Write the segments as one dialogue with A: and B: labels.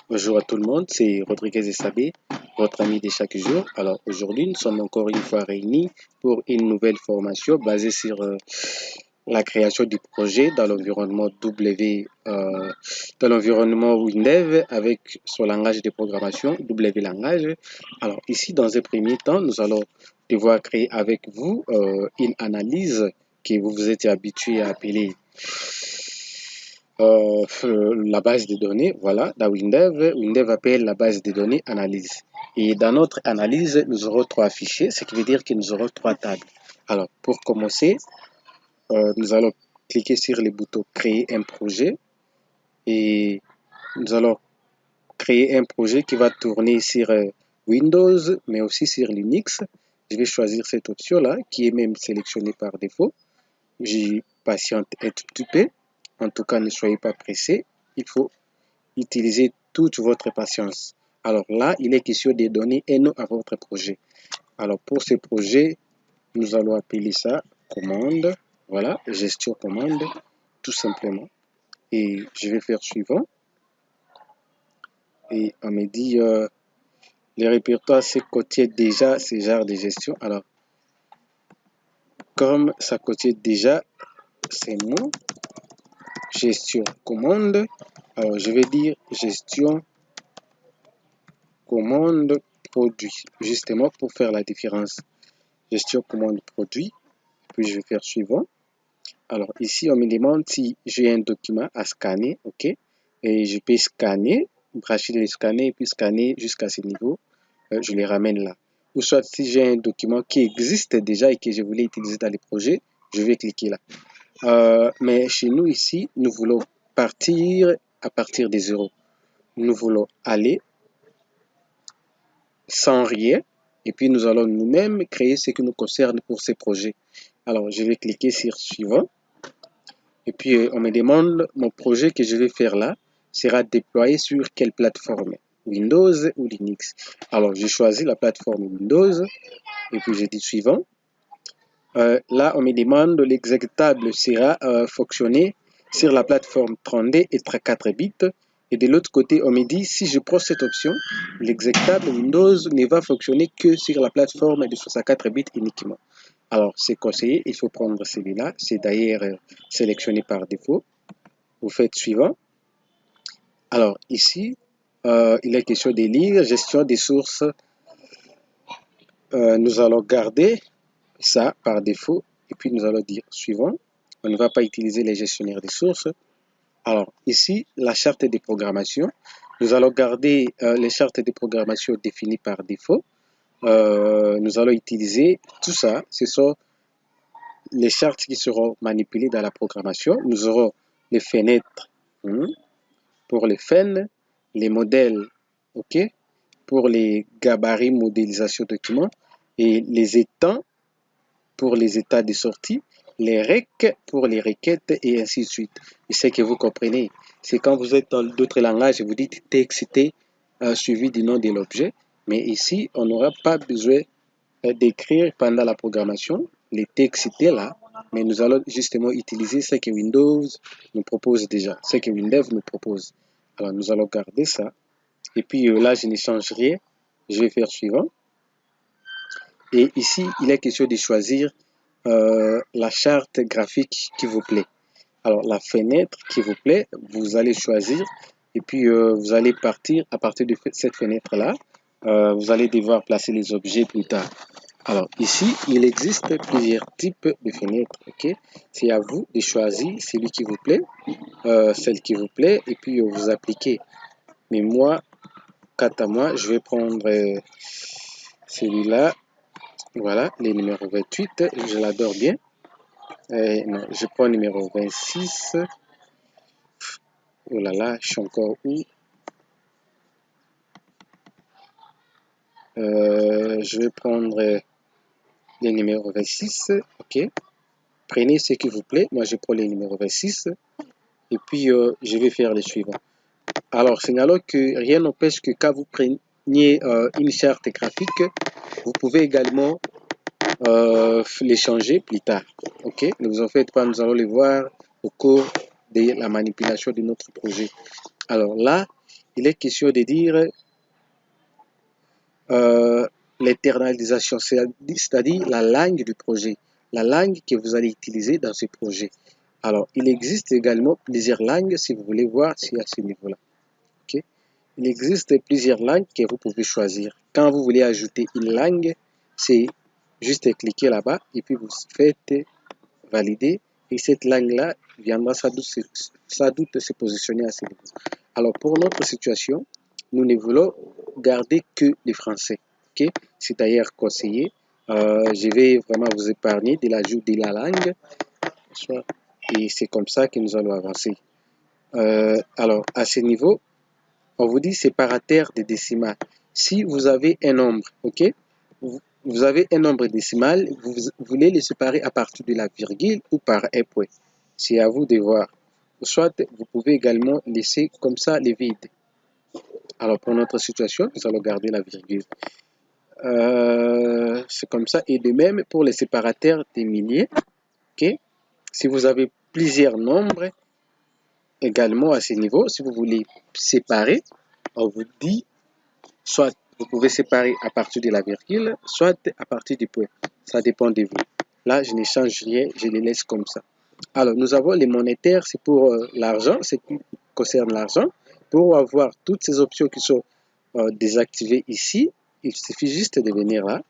A: Bonjour à tout le monde, c'est Rodriguez Sabé, votre ami de chaque jour. Alors aujourd'hui, nous sommes encore une fois réunis pour une nouvelle formation basée sur la création du projet dans l'environnement dans l'environnement Windev avec son langage de programmation W langage. Alors ici, dans un premier temps, nous allons devoir créer avec vous une analyse que vous vous êtes habitué à appeler la base de données, voilà, dans Windev appelle la base de données analyse. Et dans notre analyse, nous aurons trois fichiers, ce qui veut dire que nous aurons trois tables. Alors, pour commencer, nous allons cliquer sur le bouton créer un projet et nous allons créer un projet qui va tourner sur Windows, mais aussi sur Linux. Je vais choisir cette option-là, qui est même sélectionnée par défaut. J'y patiente un tout petit peu. En tout cas, ne soyez pas pressés. Il faut utiliser toute votre patience. Alors là, il est question de donner un nom à votre projet. Alors pour ce projet, nous allons appeler ça commande. Voilà, gestion commande, tout simplement. Et je vais faire suivant. Et on me dit, les répertoires, c'est contient déjà ce genre de gestion. Alors, comme ça contient déjà ces mots, gestion commande, alors je vais dire gestion commande produit, justement pour faire la différence. Gestion commande produit, puis je vais faire suivant. Alors ici, on me demande si j'ai un document à scanner, ok, et je peux scanner, brancher les scanners et puis scanner jusqu'à ce niveau, je les ramène là. Ou soit si j'ai un document qui existe déjà et que je voulais utiliser dans les projets, je vais cliquer là. Mais chez nous ici, nous voulons partir à partir des zéros. Nous voulons aller sans rien et puis nous allons nous-mêmes créer ce qui nous concerne pour ces projets. Alors, je vais cliquer sur suivant. Et puis, on me demande mon projet que je vais faire là sera déployé sur quelle plateforme? Windows ou Linux? Alors, je choisis la plateforme Windows et puis je dis suivant. Là, on me demande l'exécutable sera fonctionner sur la plateforme 32 et 34 bits. Et de l'autre côté, on me dit si je prends cette option, l'exécutable Windows ne va fonctionner que sur la plateforme de 64 bits uniquement. Alors, c'est conseillé, il faut prendre celui-là. C'est d'ailleurs sélectionné par défaut. Vous faites suivant. Alors, ici, il est question de lire gestion des sources. Nous allons garder ça par défaut. Et puis, nous allons dire suivant. On ne va pas utiliser les gestionnaires des sources. Alors, ici, la charte de programmation. Nous allons garder les chartes de programmation définies par défaut. Nous allons utiliser tout ça. Ce sont les chartes qui seront manipulées dans la programmation. Nous aurons les fenêtres pour les fenêtres, les modèles, ok, pour les gabarits modélisation document et les étangs pour les états de sortie, les recs pour les requêtes et ainsi de suite. Je sais que vous comprenez. C'est quand vous êtes dans d'autres langages, vous dites txt suivi du nom de l'objet, mais ici, on n'aura pas besoin d'écrire pendant la programmation les txt là, mais nous allons justement utiliser ce que Windows nous propose déjà, ce que Windows nous propose. Alors, nous allons garder ça. Et puis là, je ne change rien. Je vais faire suivant. Et ici, il est question de choisir la charte graphique qui vous plaît. Alors, la fenêtre qui vous plaît, vous allez choisir. Et puis, vous allez partir à partir de cette fenêtre-là. Vous allez devoir placer les objets plus tard. Alors, ici, il existe plusieurs types de fenêtres. Ok, c'est à vous de choisir celui qui vous plaît, celle qui vous plaît, et puis vous appliquez. Mais moi, quant à moi, je vais prendre celui-là. Voilà, le numéro 28, je l'adore bien. Non, je prends le numéro 26. Oh là là, je suis encore où? Je vais prendre le numéro 26. Ok. Prenez ce qui vous plaît. Moi, je prends le numéro 26. Et puis, je vais faire le suivant. Alors, signalons que rien n'empêche que quand vous preniez une charte graphique, vous pouvez également les changer plus tard. Ok, ne vous en faites pas, nous allons les voir au cours de la manipulation de notre projet. Alors là, il est question de dire l'internalisation, c'est-à-dire la langue du projet, la langue que vous allez utiliser dans ce projet. Alors, il existe également plusieurs langues, si vous voulez voir, si à ce niveau-là. Okay? Il existe plusieurs langues que vous pouvez choisir. Quand vous voulez ajouter une langue, c'est juste cliquer là-bas et puis vous faites valider. Et cette langue-là viendra sans doute se positionner à ce niveau. Alors, pour notre situation, nous ne voulons garder que le français. Okay? C'est d'ailleurs conseillé. Je vais vraiment vous épargner de l'ajout de la langue. Et c'est comme ça que nous allons avancer. Alors, à ce niveau, on vous dit séparateur de décimales. Si vous avez un nombre, ok, vous avez un nombre décimal, vous voulez le séparer à partir de la virgule ou par un point. C'est à vous de voir. Soit vous pouvez également laisser comme ça les vides. Alors pour notre situation, nous allons garder la virgule. C'est comme ça. Et de même pour les séparateurs des milliers. Okay? Si vous avez plusieurs nombres, également à ce niveau, si vous voulez séparer, on vous dit soit vous pouvez séparer à partir de la virgule, soit à partir du point. Ça dépend de vous. Là, je ne change rien, je les laisse comme ça. Alors, nous avons les monétaires, c'est pour l'argent, c'est qui concerne l'argent. Pour avoir toutes ces options qui sont désactivées ici, il suffit juste de venir là.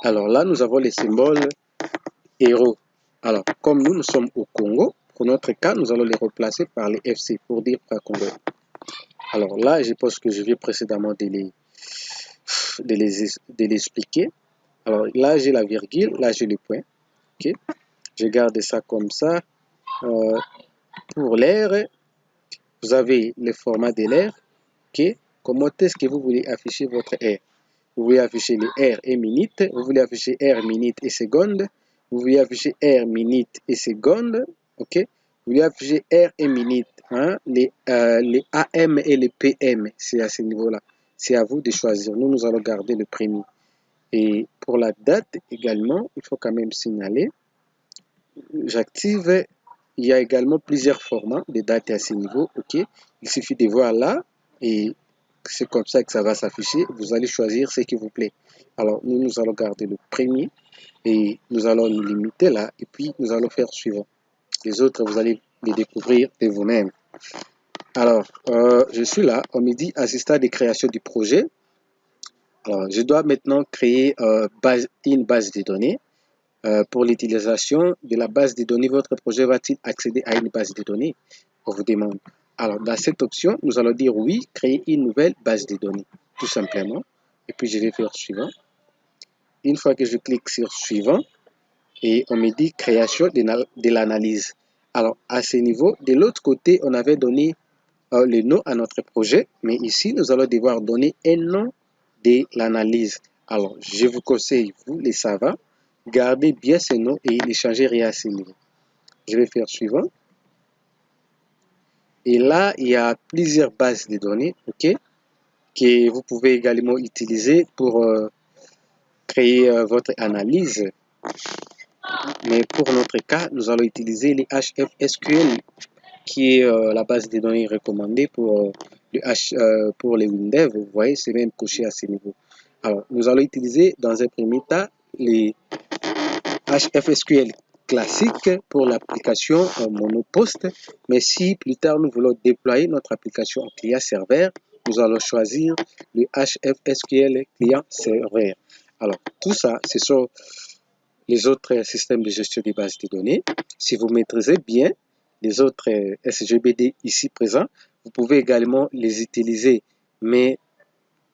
A: Alors là, nous avons les symboles euros. Alors, comme nous sommes au Congo, pour notre cas, nous allons les replacer par les FC pour dire francs congolais. Alors là, je pense que je viens précédemment de les expliquer. Alors là, j'ai la virgule, là, j'ai le point. Okay? Je garde ça comme ça. Pour l'air, vous avez le format de l'air. Okay? Comment est-ce que vous voulez afficher votre R? Vous voulez afficher les R et minutes, vous voulez afficher R minutes et secondes, vous voulez afficher R minutes et secondes, ok? Vous voulez afficher R et minutes, hein? Les AM et les PM, c'est à ce niveau-là. C'est à vous de choisir. Nous allons garder le premier. Et pour la date également, il faut quand même signaler. J'active. Il y a également plusieurs formats de dates à ce niveau, ok? Il suffit de voir là et c'est comme ça que ça va s'afficher. Vous allez choisir ce qui vous plaît. Alors, nous allons garder le premier et nous allons nous limiter là et puis nous allons faire suivant. Les autres, vous allez les découvrir de vous-même. Alors, je suis là. On me dit assistant de création du projet. Alors, je dois maintenant créer une base de données. Pour l'utilisation de la base de données, votre projet va-t-il accéder à une base de données? On vous demande. Alors, dans cette option, nous allons dire oui, créer une nouvelle base de données, tout simplement. Et puis, je vais faire suivant. Une fois que je clique sur suivant, et on me dit création de l'analyse. Alors, à ce niveau, de l'autre côté, on avait donné le nom à notre projet, mais ici, nous allons devoir donner un nom de l'analyse. Alors, je vous conseille, vous les savants, gardez bien ce nom et ne changez rien à ce niveau. Je vais faire suivant. Et là, il y a plusieurs bases de données, ok, que vous pouvez également utiliser pour créer votre analyse. Mais pour notre cas, nous allons utiliser les HFSQL, qui est la base de données recommandée pour, pour les Windows. Vous voyez, c'est même coché à ce niveau. Alors, nous allons utiliser dans un premier temps les HFSQL classique pour l'application monoposte, mais si plus tard nous voulons déployer notre application client-serveur, nous allons choisir le HFSQL client-serveur. Alors, tout ça, ce sont les autres systèmes de gestion des bases de données. Si vous maîtrisez bien les autres SGBD ici présents, vous pouvez également les utiliser, mais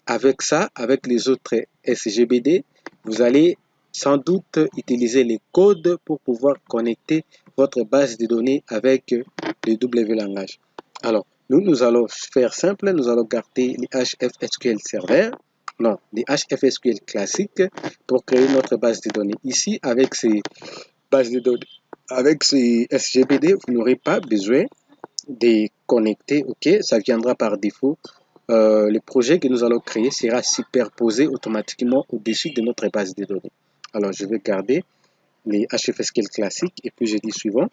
A: avec ça, avec les autres SGBD, vous allez sans doute utiliser les codes pour pouvoir connecter votre base de données avec le W langage. Alors, nous allons faire simple, nous allons garder les HFSQL serveurs, non, les HFSQL classiques pour créer notre base de données. Ici, avec ces bases de données, avec ces SGBD, vous n'aurez pas besoin de connecter, ok, ça viendra par défaut. Le projet que nous allons créer sera superposé automatiquement au-dessus de notre base de données. Alors, je vais garder les HFSQL classiques et puis je dis suivant.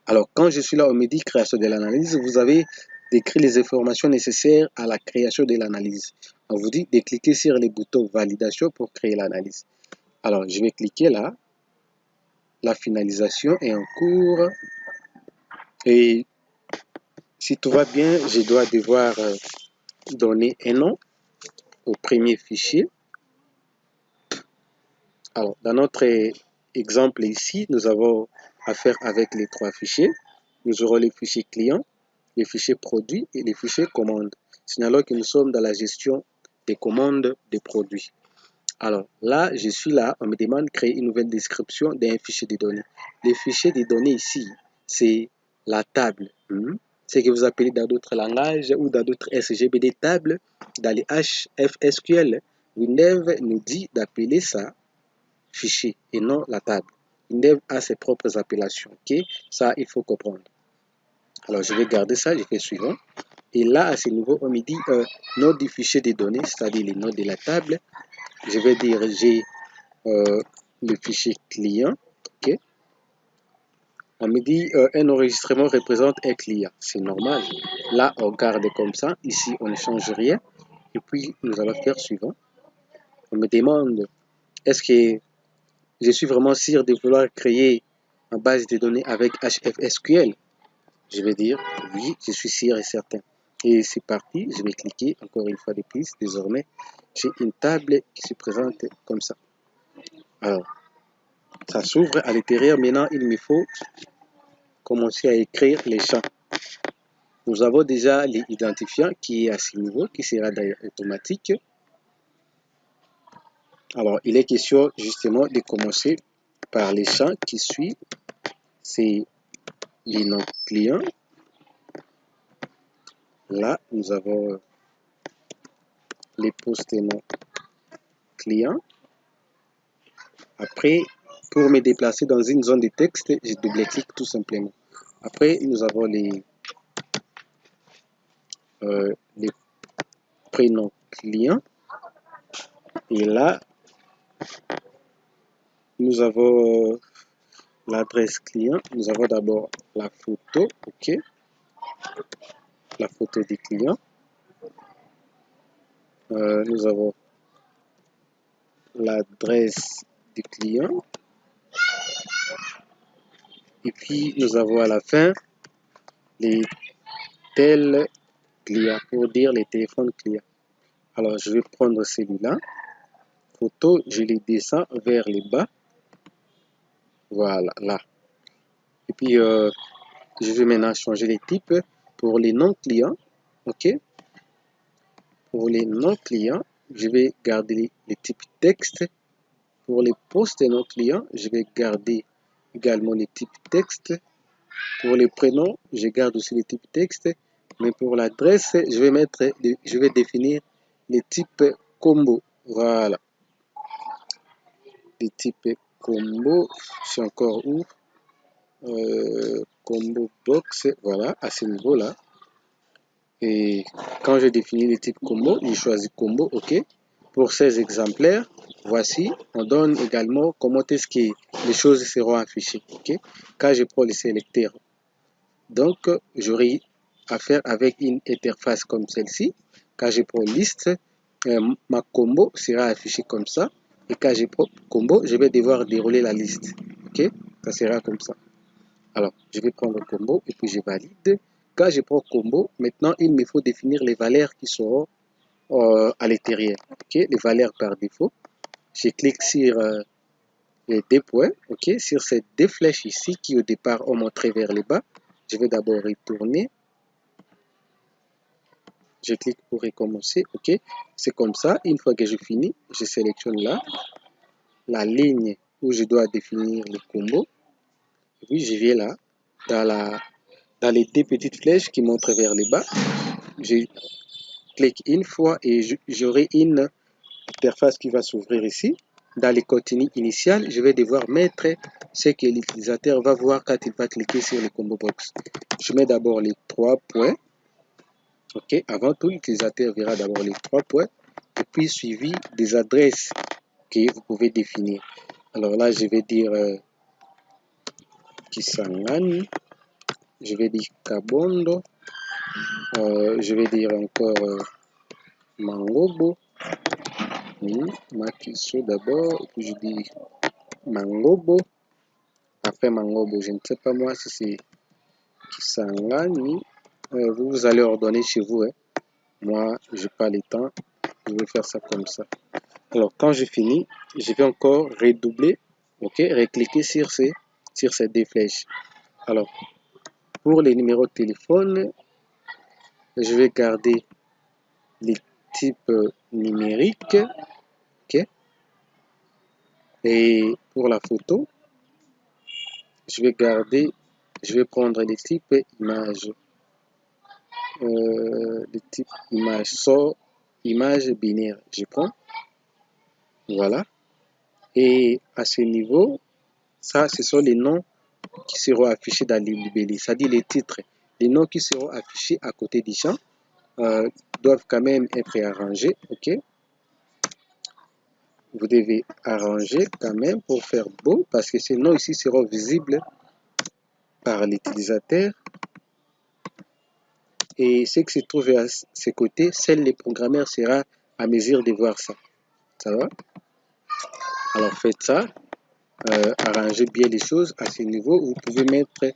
A: Alors, quand je suis là, on me dit création de l'analyse, vous avez décrit les informations nécessaires à la création de l'analyse. On vous dit de cliquer sur les boutons validation pour créer l'analyse. Alors, je vais cliquer là. La finalisation est en cours. Et si tout va bien, je dois devoir donner un nom au premier fichier. Alors, dans notre exemple ici, nous avons affaire avec les trois fichiers. Nous aurons les fichiers clients, les fichiers produits et les fichiers commandes. Signalons que nous sommes dans la gestion des commandes des produits. Alors là, je suis là, on me demande de créer une nouvelle description d'un fichier de données. Les fichiers de données ici, c'est la table. Ce que vous appelez dans d'autres langages ou dans d'autres SGBD tables, dans les HFSQL. Windev nous dit d'appeler ça fichier et non la table. Windev a ses propres appellations. Ok, ça, il faut comprendre. Alors, je vais garder ça, je fais suivant. Et là, à ce niveau, on me dit nom du fichier de données, c'est-à-dire les noms de la table. Je vais diriger le fichier client. Ok. On me dit un enregistrement représente un client. C'est normal. Là, on garde comme ça. Ici, on ne change rien. Et puis, nous allons faire suivant. On me demande est-ce que je suis vraiment sûr de vouloir créer une base de données avec HFSQL? Je vais dire oui, je suis sûr et certain. Et c'est parti, je vais cliquer encore une fois de plus. Désormais, j'ai une table qui se présente comme ça. Alors, ça s'ouvre à l'intérieur. Maintenant, il me faut commencer à écrire les champs. Nous avons déjà l'identifiant qui est à ce niveau, qui sera d'ailleurs automatique. Alors, il est question justement de commencer par les champs qui suivent. C'est les noms clients. Là, nous avons les postes noms clients. Après, pour me déplacer dans une zone de texte, je double-clique tout simplement. Après, nous avons les prénoms clients. Et là, nous avons l'adresse client. Nous avons d'abord la photo, ok, la photo du client. Nous avons l'adresse du client. Et puis, nous avons à la fin les tels clients pour dire les téléphones clients. Alors, je vais prendre celui-là. Photo, je les descends vers le bas. Voilà, là. Et puis, je vais maintenant changer les types pour les non-clients. OK. Pour les non-clients, je vais garder les types texte. Pour les postes non-clients, je vais garder également les types texte. Pour les prénoms, je garde aussi les types texte. Mais pour l'adresse, je vais définir les types combo. Voilà. Les types combo, c'est encore où? Combo box, voilà, à ce niveau-là. Et quand je définis le type combo, je choisis combo, ok. Pour ces exemplaires, voici, on donne également comment est-ce que les choses seront affichées, ok. Quand je prends le sélecteur, donc j'aurai affaire avec une interface comme celle-ci. Quand je prends liste, ma combo sera affichée comme ça. Et quand je prends combo, je vais devoir dérouler la liste, ok. Ça sera comme ça. Alors, je vais prendre combo et puis je valide. Quand je prends combo, maintenant, il me faut définir les valeurs qui seront à l'intérieur. Okay? Les valeurs par défaut. Je clique sur les deux points. Okay? Sur ces deux flèches ici qui au départ ont montré vers le bas. Je vais d'abord retourner. Je clique pour recommencer. Okay? C'est comme ça. Une fois que je finis, je sélectionne là la ligne où je dois définir le combo. Et puis, je viens là dans les deux petites flèches qui montrent vers le bas. Je clique une fois et j'aurai une interface qui va s'ouvrir ici. Dans les contenus initiales, je vais devoir mettre ce que l'utilisateur va voir quand il va cliquer sur le combo box. Je mets d'abord les 3 points. Ok, avant tout, l'utilisateur verra d'abord les 3 points et puis suivi des adresses que vous pouvez définir. Alors là, je vais dire Kisangani, je vais dire Kabondo. Je vais dire encore Mangobo. Oui, Makiso d'abord, et puis je dis Mangobo. Après Mangobo, je ne sais pas moi si c'est Kisangani. Vous allez ordonner chez vous. Hein. Moi, je n'ai pas le temps. Je vais faire ça comme ça. Alors, quand je finis, je vais encore redoubler. Ok, recliquer sur ces deux flèches. Alors, pour les numéros de téléphone, je vais garder les types numériques. Ok. Et pour la photo, je vais prendre les types images. Les types images, soit image binaire, je prends. Voilà. Et à ce niveau, ça, ce sont les noms qui seront affichés dans les libellés, c'est-à-dire les titres. Les noms qui seront affichés à côté des champs doivent quand même être arrangés. Ok. Vous devez arranger quand même pour faire beau, parce que ces noms ici seront visibles par l'utilisateur. Et ce qui se trouve à ses côtés, seul le programmeur sera à mesure de voir ça. Ça va? Alors faites ça. Arrangez bien les choses à ce niveau. Vous pouvez mettre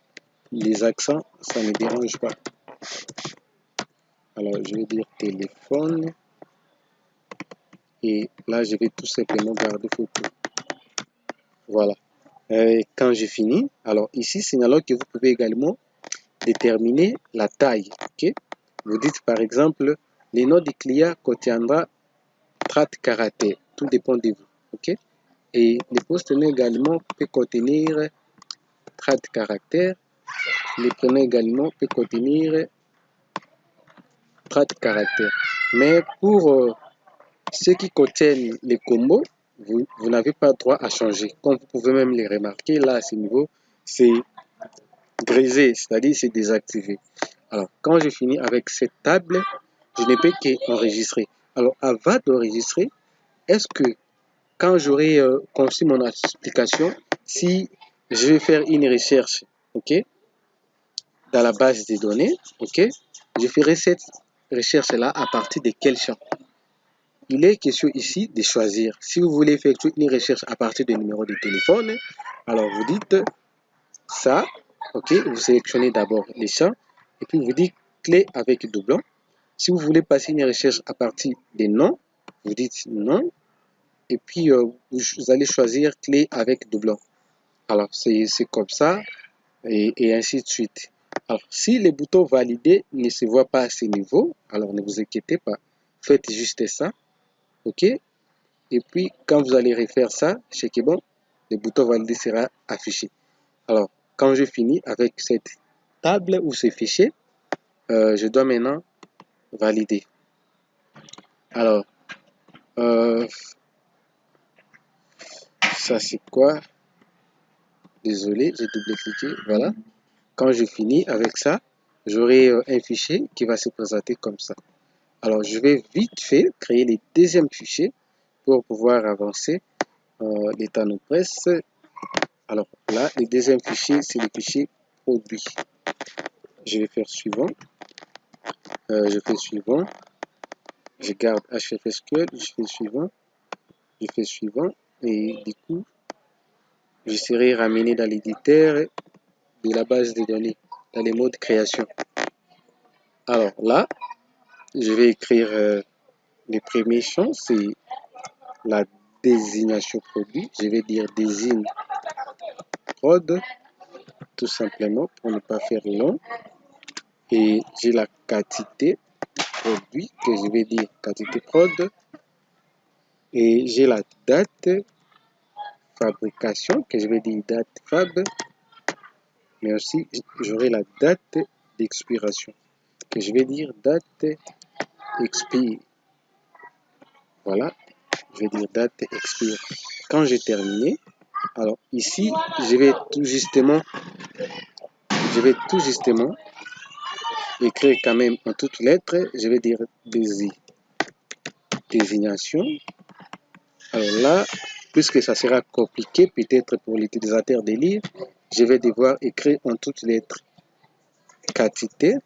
A: les accents, ça ne dérange pas. Alors je vais dire téléphone. Et là, je vais tout simplement garder photo. Voilà. Quand j'ai fini, alors ici, signalons que vous pouvez également déterminer la taille. Okay? Vous dites par exemple, le nom du client contiendra 30 caractères. Tout dépend de vous. Okay? Et le post-nom également peut contenir 30 caractères. Le prénom également peut contenir 30 caractères. Mais pour ceux qui contiennent les combos, vous n'avez pas droit à changer. Comme vous pouvez même les remarquer, là, à ce niveau, c'est grisé, c'est-à-dire c'est désactivé. Alors, quand je finis avec cette table, je ne peux qu'enregistrer. Alors, avant d'enregistrer, est-ce que quand j'aurai conçu mon application, si je vais faire une recherche, ok, dans la base des données, ok, je ferai cette recherche-là à partir de quel champ? Il est question ici de choisir. Si vous voulez effectuer une recherche à partir des numéros de téléphone, alors vous dites ça, ok, vous sélectionnez d'abord les champs et puis vous dites clé avec doublon. Si vous voulez passer une recherche à partir des noms, vous dites non et puis vous allez choisir clé avec doublon. Alors c'est comme ça et ainsi de suite. Alors si les boutons validés ne se voient pas à ce niveau, alors ne vous inquiétez pas, faites juste ça, ok. Et puis, quand vous allez refaire ça, checkez bon, le bouton valider sera affiché. Alors, quand je finis avec cette table ou ce fichier, je dois maintenant valider. Alors, ça c'est quoi? Désolé, j'ai double-cliqué. Voilà. Quand je finis avec ça, j'aurai un fichier qui va se présenter comme ça. Alors, je vais vite fait créer les deuxièmes fichiers pour pouvoir avancer. L'état nous presse. Alors là, le deuxième fichier, c'est le fichier produit. Je vais faire suivant. Je fais suivant. Je garde HFSQL. Je fais suivant. Je fais suivant. Et du coup, je serai ramené dans l'éditeur de la base de données, dans les modes création. Alors là, je vais écrire les premiers champs, c'est la désignation produit. Je vais dire désigne prod, tout simplement, pour ne pas faire long. Et j'ai la quantité produit, que je vais dire quantité prod. Et j'ai la date fabrication, que je vais dire date fab. Mais aussi, j'aurai la date d'expiration, que je vais dire date expire. Voilà, je vais dire date expire. Quand j'ai terminé, alors ici, je vais tout justement écrire quand même en toutes lettres. Je vais dire désignation. Alors là, puisque ça sera compliqué peut-être pour l'utilisateur de lire, je vais devoir écrire en toutes lettres quantité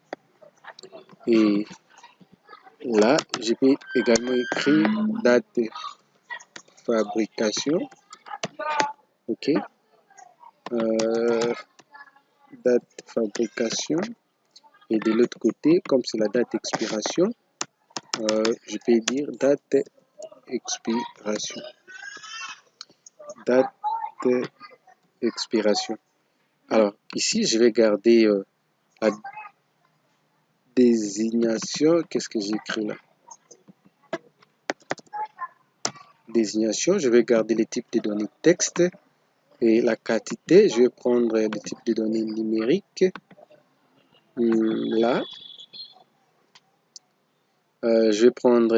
A: Et là, je peux également écrire date de fabrication. OK. Date de fabrication. Et de l'autre côté, comme c'est la date d'expiration, je peux dire date expiration. Date expiration. Alors, ici, je vais garder la désignation. Qu'est-ce que j'écris là? Désignation, je vais garder les types de données texte et la quantité. Je vais prendre le type de données numériques. Là, je vais prendre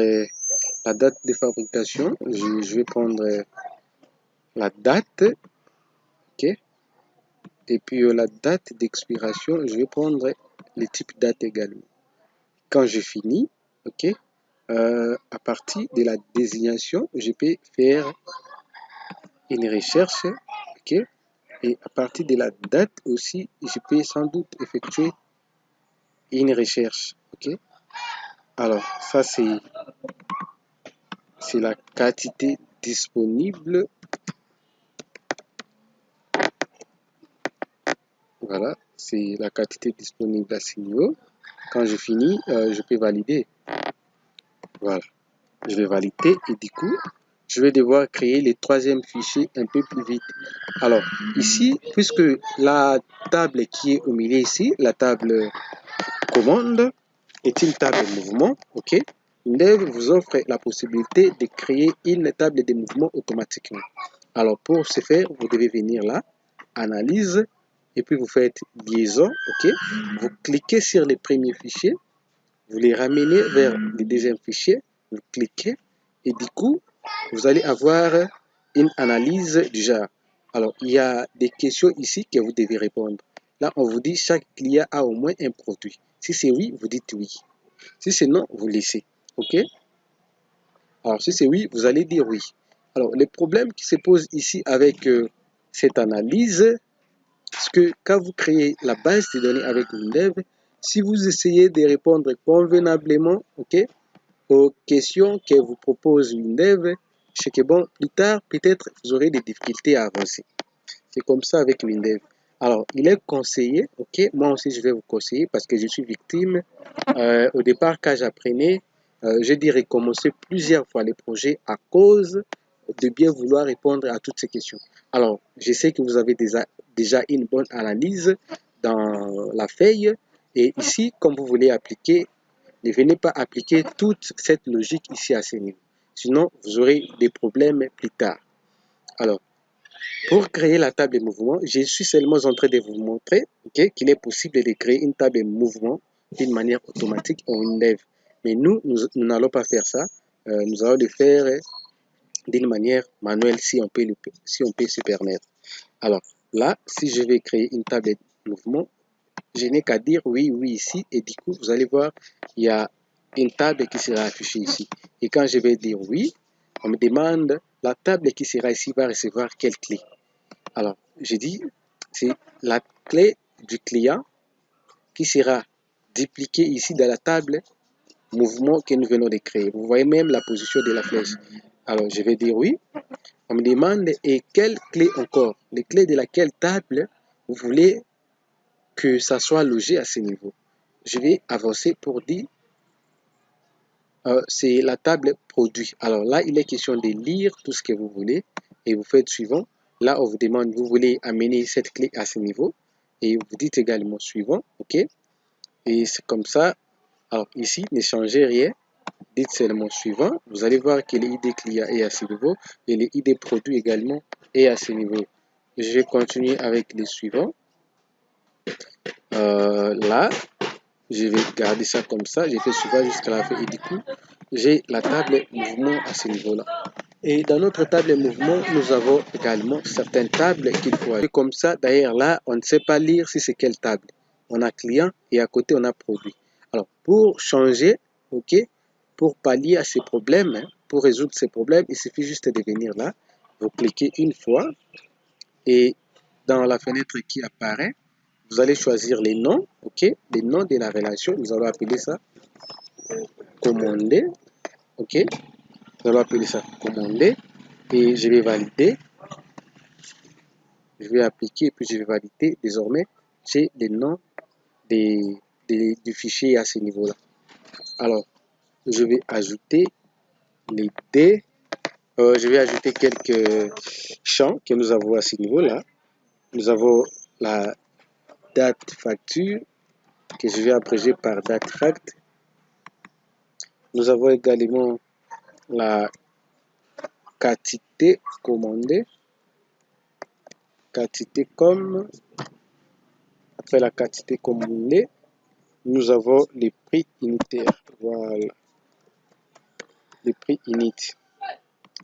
A: la date de fabrication. Je vais prendre la date. OK. Et puis la date d'expiration, je vais prendre le type date également. Quand je finis, OK, à partir de la désignation, je peux faire une recherche, OK, et à partir de la date aussi, je peux sans doute effectuer une recherche, OK. Alors, ça c'est la quantité disponible. Voilà, c'est la quantité disponible à ce niveau. Quand je finis, je peux valider. Voilà, je vais valider et du coup, je vais devoir créer le troisième fichier un peu plus vite. Alors, ici, puisque la table qui est au milieu ici, la table commande, est une table de mouvement, OK? Dev vous offre la possibilité de créer une table de mouvement automatiquement. Alors, pour ce faire, vous devez venir là, analyse, et puis vous faites liaison, OK? Vous cliquez sur le premier fichier, vous les ramenez vers le deuxième fichier, vous cliquez, et du coup, vous allez avoir une analyse du genre. Alors, il y a des questions ici que vous devez répondre. Là, on vous dit chaque client a au moins un produit. Si c'est oui, vous dites oui. Si c'est non, vous laissez. OK? Alors, si c'est oui, vous allez dire oui. Alors, le problème qui se pose ici avec cette analyse, c'est que quand vous créez la base de données avec Windev, si vous essayez de répondre convenablement, OK, aux questions que vous propose Windev, c'est que bon, plus tard, peut-être vous aurez des difficultés à avancer. C'est comme ça avec Windev. Alors, il est conseillé, ok, moi aussi je vais vous conseiller parce que je suis victime. Au départ, quand j'apprenais, j'ai dû recommencer plusieurs fois les projets à cause de bien vouloir répondre à toutes ces questions. Alors, je sais que vous avez déjà une bonne analyse dans la feuille. Et ici, comme vous voulez appliquer, ne venez pas appliquer toute cette logique ici à ce niveau. Sinon, vous aurez des problèmes plus tard. Alors, pour créer la table de mouvement, je suis seulement en train de vous montrer okay, qu'il est possible de créer une table de mouvement d'une manière automatique en Windev. Mais nous n'allons pas faire ça. Nous allons le faire d'une manière manuelle si on peut se permettre. Alors là, si je vais créer une table de mouvement, je n'ai qu'à dire oui, oui ici. Et du coup, vous allez voir, il y a une table qui sera affichée ici. Et quand je vais dire oui, on me demande la table qui sera ici va recevoir quelle clé. Alors, je dis, c'est la clé du client qui sera dupliquée ici dans la table mouvement que nous venons de créer. Vous voyez même la position de la flèche. Alors, je vais dire oui. On me demande, et quelle clé encore? Les clés de laquelle table vous voulez que ça soit logé à ce niveau? Je vais avancer pour dire, c'est la table produit. Alors là, il est question de lire tout ce que vous voulez et vous faites suivant. Là, on vous demande, vous voulez amener cette clé à ce niveau et vous dites également suivant, ok? Et c'est comme ça. Alors ici, ne changez rien, dites seulement suivant. Vous allez voir que l'ID client est à ce niveau et l'ID produit également est à ce niveau. Je vais continuer avec les suivants. Là, je vais garder ça comme ça. J'ai fait suivant jusqu'à la fin et du coup, j'ai la table mouvement à ce niveau-là. Et dans notre table mouvement, nous avons également certaines tables qu'il faut ajouter. Comme ça, d'ailleurs là, on ne sait pas lire si c'est quelle table. On a client et à côté, on a produit. Alors, pour changer, ok, pour pallier à ces problèmes, hein, pour résoudre ces problèmes, il suffit juste de venir là. Vous cliquez une fois et dans la fenêtre qui apparaît, vous allez choisir les noms, ok, les noms de la relation. Nous allons appeler ça commander, ok. Nous allons appeler ça commander et je vais valider. Je vais appliquer et puis je vais valider. Désormais, j'ai les noms du fichier à ce niveau-là. Alors, je vais ajouter les D. Je vais ajouter quelques champs que nous avons à ce niveau-là. Nous avons la date facture que je vais abréger par date fact. Nous avons également la quantité commandée, quantité comme. Après la quantité commandée, nous avons les prix unitaires. Voilà, les prix unit.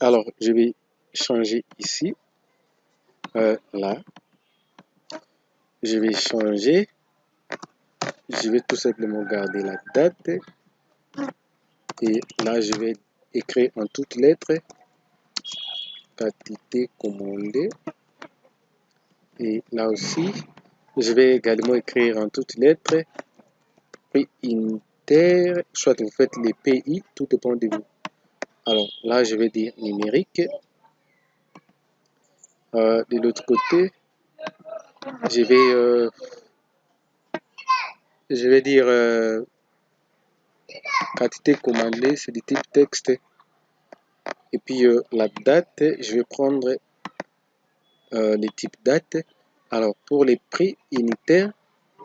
A: Alors, je vais changer ici, là. Je vais changer. Je vais tout simplement garder la date. Et là, je vais écrire en toutes lettres quantité commandée. Et là aussi, je vais également écrire en toutes lettres prix unitaire. Soit vous faites les pays, tout dépend de vous. Alors là, je vais dire numérique. De l'autre côté, je vais dire quantité commandée, c'est du type texte. Et puis la date, je vais prendre les types date. Alors pour les prix unitaires,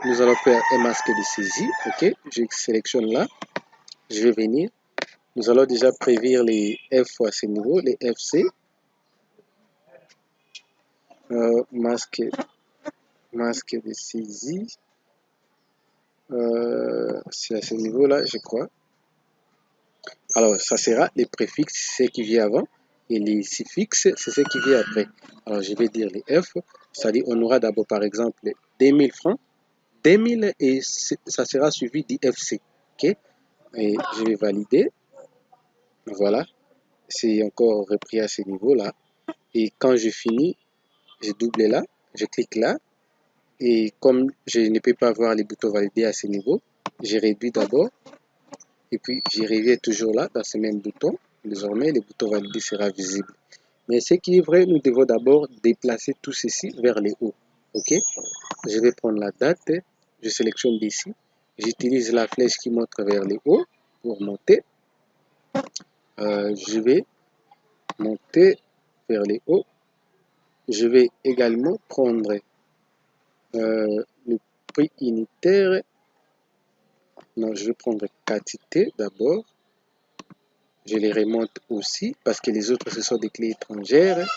A: nous allons faire un masque de saisie. Ok, je sélectionne là. Je vais venir. Nous allons déjà prévenir les F à ce niveau, les FC. Masque de saisie. C'est à ce niveau-là, je crois. Alors, ça sera les préfixes, c'est ce qui vient avant, et les suffixes, c'est ce qui vient après. Alors, je vais dire les F, c'est-à-dire on aura d'abord, par exemple, 2000 francs, 2000 et ça sera suivi d'IFC. Ok, et je vais valider. Voilà, c'est encore repris à ce niveau-là. Et quand je finis, je double là, je clique là. Et comme je ne peux pas voir les boutons validés à ce niveau, je réduis d'abord. Et puis, je reviens toujours là, dans ce même bouton. Désormais, le bouton validé sera visible. Mais ce qui est vrai, nous devons d'abord déplacer tout ceci vers le haut. Ok, je vais prendre la date, je sélectionne d'ici. J'utilise la flèche qui montre vers le haut pour monter. Je vais monter vers le haut. Je vais également prendre le prix unitaire. Non, je vais prendre quantité d'abord. Je les remonte aussi parce que les autres, ce sont des clés étrangères.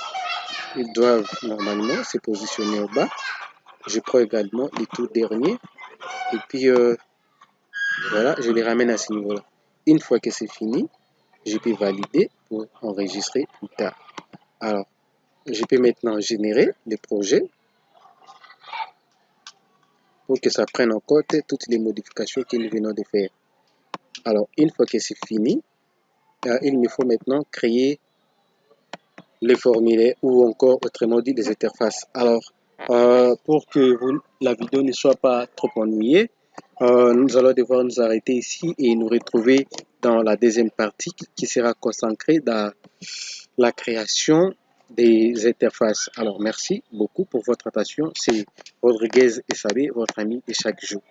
A: Ils doivent normalement se positionner au bas. Je prends également les tout derniers. Et puis, voilà, je les ramène à ce niveau-là. Une fois que c'est fini, je peux valider pour enregistrer plus tard. Alors, je peux maintenant générer le projet pour que ça prenne en compte toutes les modifications que nous venons de faire. Alors, une fois que c'est fini, il me faut maintenant créer les formulaires ou encore autrement dit les interfaces. Alors, pour que la vidéo ne soit pas trop ennuyée, nous allons devoir nous arrêter ici et nous retrouver dans la deuxième partie qui sera consacrée dans la création des interfaces. Alors, merci beaucoup pour votre attention. C'est Rodriguez Essabé, votre ami de chaque jour.